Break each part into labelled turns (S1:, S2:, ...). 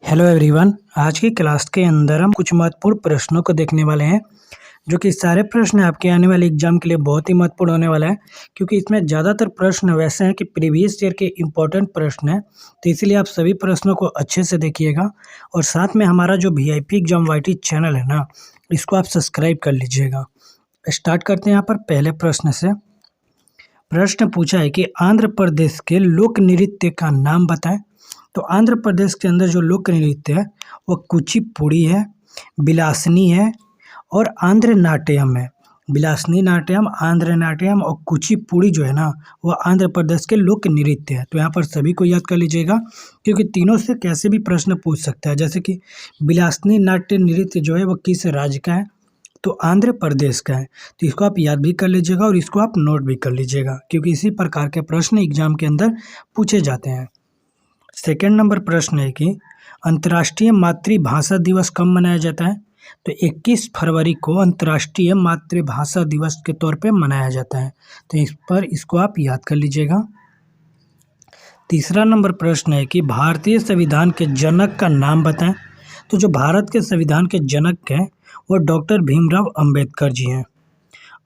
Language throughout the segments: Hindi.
S1: Hello everyone. आज की क्लास के अंदर हम कुछ महत्वपूर्ण प्रश्नों को देखने वाले हैं, जो कि सारे प्रश्न आपके आने वाले एग्जाम के लिए बहुत ही महत्वपूर्ण होने वाला है, क्योंकि इसमें ज़्यादातर प्रश्न वैसे हैं कि प्रीवियस ईयर के इम्पोर्टेंट प्रश्न हैं। तो इसीलिए आप सभी प्रश्नों को अच्छे से देखिएगा और साथ में हमारा जो VIP एग्जाम YT चैनल है ना, इसको आप सब्सक्राइब कर लीजिएगा। स्टार्ट करते हैं यहाँ पर पहले प्रश्न से। प्रश्न पूछा है कि आंध्र प्रदेश के लोक नृत्य का नाम बताएं। तो आंध्र प्रदेश के अंदर जो लोक नृत्य है वो कुचिपुड़ी है, बिलासनी है और आंध्र नाट्यम है। बिलासनी नाट्यम, आंध्र नाट्यम और कुचिपुड़ी जो है ना, वो आंध्र प्रदेश के लोक नृत्य है। तो यहाँ पर सभी को याद कर लीजिएगा, क्योंकि तीनों से कैसे भी प्रश्न पूछ सकता है। जैसे कि बिलासनी नाट्य नृत्य जो है वो किस राज्य का है, तो आंध्र प्रदेश का है। तो इसको आप याद भी कर लीजिएगा और इसको आप नोट भी कर लीजिएगा, क्योंकि इसी प्रकार के प्रश्न एग्जाम के अंदर पूछे जाते हैं। सेकेंड नंबर प्रश्न है कि अंतर्राष्ट्रीय मातृभाषा दिवस कब मनाया जाता है। तो 21 फरवरी को अंतर्राष्ट्रीय मातृभाषा दिवस के तौर पे मनाया जाता है। तो इस पर इसको आप याद कर लीजिएगा। तीसरा नंबर प्रश्न है कि भारतीय संविधान के जनक का नाम बताएं। तो जो भारत के संविधान के जनक हैं वो डॉक्टर भीमराव अंबेडकर जी हैं।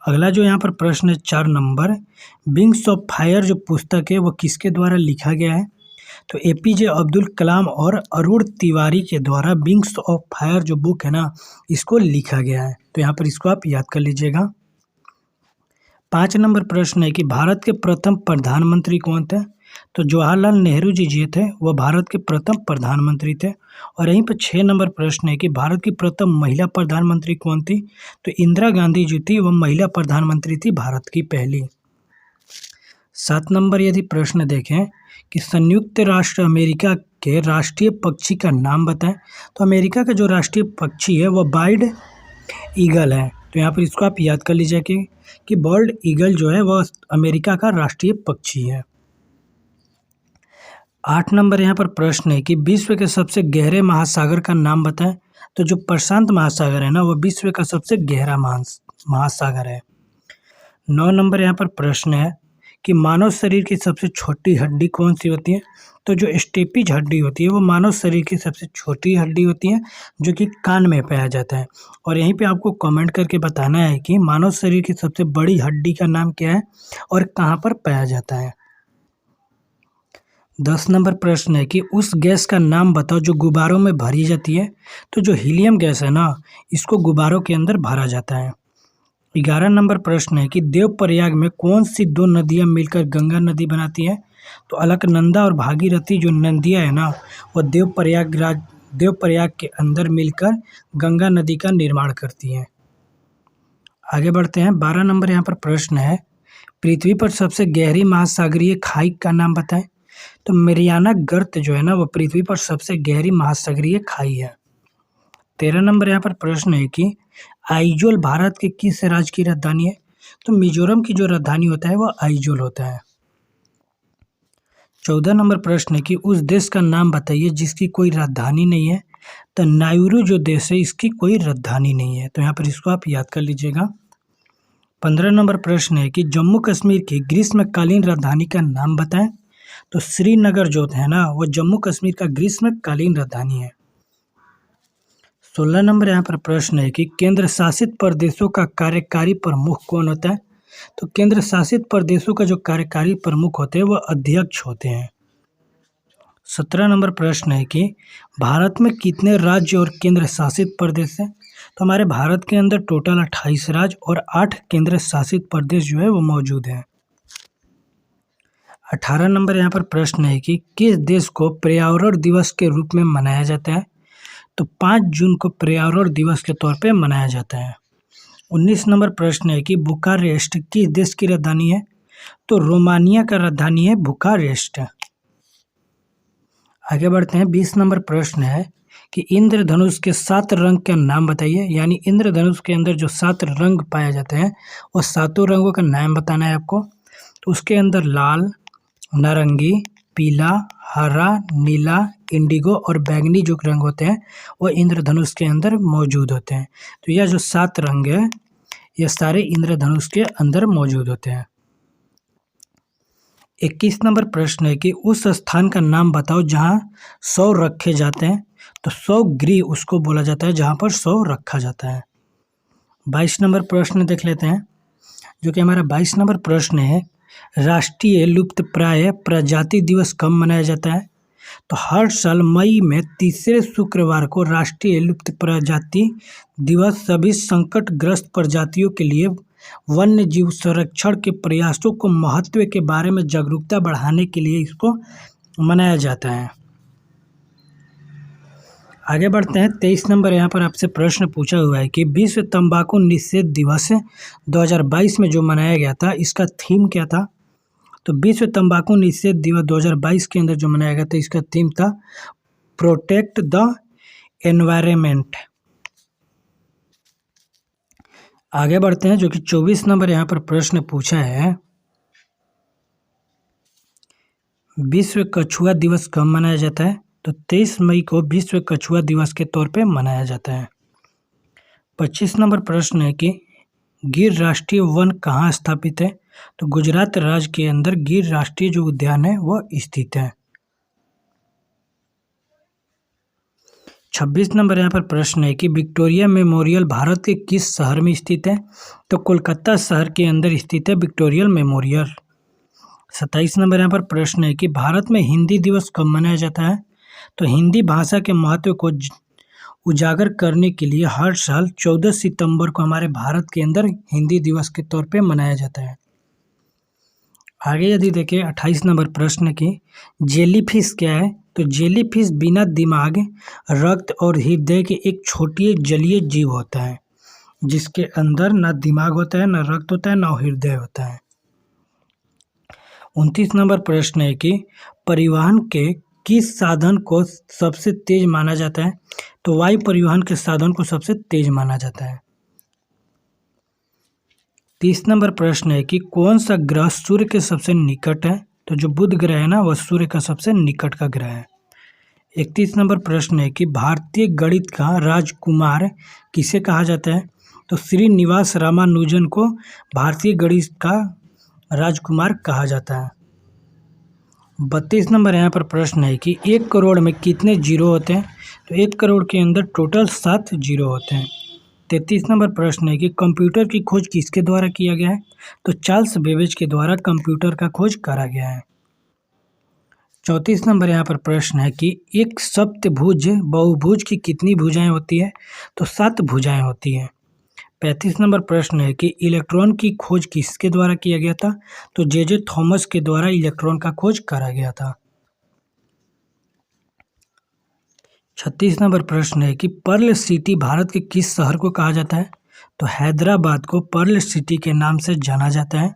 S1: अगला जो यहाँ पर प्रश्न है 4 नंबर, विंग्स ऑफ फायर जो पुस्तक है वो किसके द्वारा लिखा गया है। तो APJ अब्दुल कलाम और अरुण तिवारी के द्वारा विंग्स ऑफ फायर जो बुक है ना, इसको लिखा गया है। तो यहाँ पर इसको आप याद कर लीजिएगा। 5 नंबर प्रश्न है कि भारत के प्रथम प्रधानमंत्री कौन थे। तो जवाहरलाल नेहरू जी थे, वो भारत के प्रथम प्रधानमंत्री थे। और यहीं पर 6 नंबर प्रश्न है कि भारत की प्रथम महिला प्रधानमंत्री कौन थी। तो इंदिरा गांधी जी थी, वह महिला प्रधानमंत्री थी भारत की पहली। 7 नंबर यदि प्रश्न देखें कि संयुक्त राष्ट्र अमेरिका के राष्ट्रीय पक्षी का नाम बताएं। तो अमेरिका का जो राष्ट्रीय पक्षी है वो बर्ड ईगल है। तो यहाँ पर इसको आप याद कर लीजिए कि बर्ड ईगल जो है वह अमेरिका का राष्ट्रीय पक्षी है। 8 नंबर यहाँ पर प्रश्न है कि विश्व के सबसे गहरे महासागर का नाम बताएं। तो जो प्रशांत महासागर है ना, वो विश्व का सबसे गहरा महासागर है। 9 नंबर यहाँ पर प्रश्न है कि मानव शरीर की सबसे छोटी हड्डी कौन सी होती है। तो जो स्टेपिज हड्डी होती है वो मानव शरीर की सबसे छोटी हड्डी होती है, जो कि कान में पाया जाता है। और यहीं पे आपको कमेंट करके बताना है कि मानव शरीर की सबसे बड़ी हड्डी का नाम क्या है और कहाँ पर पाया जाता है। 10 नंबर प्रश्न है कि उस गैस का नाम बताओ जो गुब्बारों में भरी जाती है। तो जो हीलियम गैस है ना, इसको गुब्बारों के अंदर भरा जाता है। 11 नंबर प्रश्न है कि देवप्रयाग में कौन सी 2 नदियां मिलकर गंगा नदी बनाती हैं। तो अलकनंदा और भागीरथी जो नदियां है ना, वो देवप्रयाग के अंदर मिलकर गंगा नदी का निर्माण करती हैं। आगे बढ़ते हैं। 12 नंबर यहाँ पर प्रश्न है, पृथ्वी पर सबसे गहरी महासागरीय खाई का नाम बताएं। तो मेरियाना गर्त जो है ना, वो पृथ्वी पर सबसे गहरी महासागरीय खाई है। 13 नंबर यहाँ पर प्रश्न है कि आइजोल भारत के किस राज्य की राजधानी है। तो मिजोरम की जो राजधानी होता है वो आइजोल होता है। 14 नंबर प्रश्न है कि उस देश का नाम बताइए जिसकी कोई राजधानी नहीं है। तो नाउरू जो देश है, इसकी कोई राजधानी नहीं है। तो यहाँ पर इसको आप याद कर लीजिएगा। 15 नंबर प्रश्न है कि जम्मू कश्मीर की ग्रीष्मकालीन राजधानी का नाम बताएं। तो श्रीनगर जो है ना, वो जम्मू कश्मीर का ग्रीष्मकालीन राजधानी है। 16 नंबर यहाँ पर प्रश्न है कि केंद्र शासित प्रदेशों का कार्यकारी प्रमुख कौन होता है। तो केंद्र शासित प्रदेशों का जो कार्यकारी प्रमुख होते हैं वो अध्यक्ष होते हैं। 17 नंबर प्रश्न है कि भारत में कितने राज्य और केंद्र शासित प्रदेश हैं। तो हमारे भारत के अंदर टोटल 28 राज्य और 8 केंद्र शासित प्रदेश जो है वो मौजूद हैं। 18 नंबर यहाँ पर प्रश्न है कि किस देश को पर्यावरण दिवस के रूप में मनाया जाता है। तो 5 जून को पर्यावरण दिवस के तौर पे मनाया जाता है। 19 नंबर प्रश्न है कि बुखारेस्ट किस देश की राजधानी है। तो रोमानिया का राजधानी है बुखारेस्ट। आगे बढ़ते हैं। 20 नंबर प्रश्न है कि इंद्रधनुष के 7 रंग का नाम बताइए। यानी इंद्रधनुष के अंदर जो 7 रंग पाए जाते हैं वो 7 रंगों का नाम बताना है आपको। तो उसके अंदर लाल, नारंगी, पीला, हरा, नीला, इंडिगो और बैंगनी जो रंग होते हैं वो इंद्रधनुष के अंदर मौजूद होते हैं। तो यह जो 7 रंग है ये सारे इंद्रधनुष के अंदर मौजूद होते हैं। 21 नंबर प्रश्न है कि उस स्थान का नाम बताओ जहाँ 100 रखे जाते हैं। तो 100 गृह उसको बोला जाता है जहाँ पर 100 रखा जाता है। 22 नंबर प्रश्न देख लेते हैं, जो कि हमारा 22 नंबर प्रश्न है, राष्ट्रीय लुप्तप्राय प्रजाति दिवस कब मनाया जाता है? तो हर साल मई में तीसरे शुक्रवार को राष्ट्रीय लुप्त प्रजाति दिवस सभी संकटग्रस्त प्रजातियों के लिए वन्य जीव संरक्षण के प्रयासों को महत्व के बारे में जागरूकता बढ़ाने के लिए इसको मनाया जाता है। आगे बढ़ते हैं। 23 नंबर यहाँ पर आपसे प्रश्न पूछा हुआ है कि विश्व तंबाकू निषेध दिवस 2022 में जो मनाया गया था, इसका थीम क्या था? तो विश्व तंबाकू निषेध दिवस 2022 के अंदर जो मनाया गया था, इसका थीम था प्रोटेक्ट द एनवायरनमेंट। आगे बढ़ते हैं, जो कि 24 नंबर यहाँ पर प्रश्न पूछा है, विश्व कछुआ दिवस कब मनाया जाता है? तो 23 मई को विश्व कछुआ दिवस के तौर पे मनाया जाता है। 25 नंबर प्रश्न है कि गिर राष्ट्रीय वन कहाँ स्थापित है? तो गुजरात राज्य के अंदर गिर राष्ट्रीय जो उद्यान है वह स्थित है। 26 नंबर यहाँ पर प्रश्न है कि विक्टोरिया मेमोरियल भारत के किस शहर में स्थित है? तो कोलकाता शहर के अंदर स्थित है विक्टोरिया मेमोरियल। 27 नंबर यहाँ पर प्रश्न है कि भारत में हिंदी दिवस कब मनाया जाता है? तो हिंदी भाषा के महत्व को उजागर करने के लिए हर साल 14 सितंबर को हमारे भारत के अंदर हिंदी दिवस के तौर पे मनाया जाता है। आगे यदि देखें 28 नंबर प्रश्न की, जेलीफिश क्या है? तो जेलीफिश बिना दिमाग, रक्त और हृदय के एक छोटी जलीय जीव होता है, जिसके अंदर ना दिमाग होता है, ना रक्त होता है, ना हृदय होता है। 29 नंबर प्रश्न है कि परिवहन के किस साधन को सबसे तेज माना जाता है? तो वायु परिवहन के साधन को सबसे तेज माना जाता है। 30 नंबर प्रश्न है कि कौन सा ग्रह सूर्य के सबसे निकट है? तो जो बुध ग्रह है ना, वह सूर्य का सबसे निकट का ग्रह है। 31 नंबर प्रश्न है कि भारतीय गणित का राजकुमार किसे कहा जाता है? तो श्रीनिवास रामानुजन को भारतीय गणित का राजकुमार कहा जाता है। 32 नंबर यहाँ पर प्रश्न है कि 1 करोड़ में कितने जीरो होते हैं? तो 1 करोड़ के अंदर टोटल 7 जीरो होते हैं। 33 नंबर प्रश्न है कि कंप्यूटर की खोज किसके द्वारा किया गया है? तो चार्ल्स बेबेज के द्वारा कंप्यूटर का खोज करा गया है। 34 नंबर यहाँ पर प्रश्न है कि एक सप्तभुज बहुभुज की कितनी भुजाएं होती है? तो 7 भुजाएं होती हैं। 35 नंबर प्रश्न है कि इलेक्ट्रॉन की खोज किसके द्वारा किया गया था? तो जे थॉमस के द्वारा इलेक्ट्रॉन का खोज करा गया था। 36 नंबर प्रश्न है कि पर्ल सिटी भारत के किस शहर को कहा जाता है? तो हैदराबाद को पर्ल सिटी के नाम से जाना जाता है।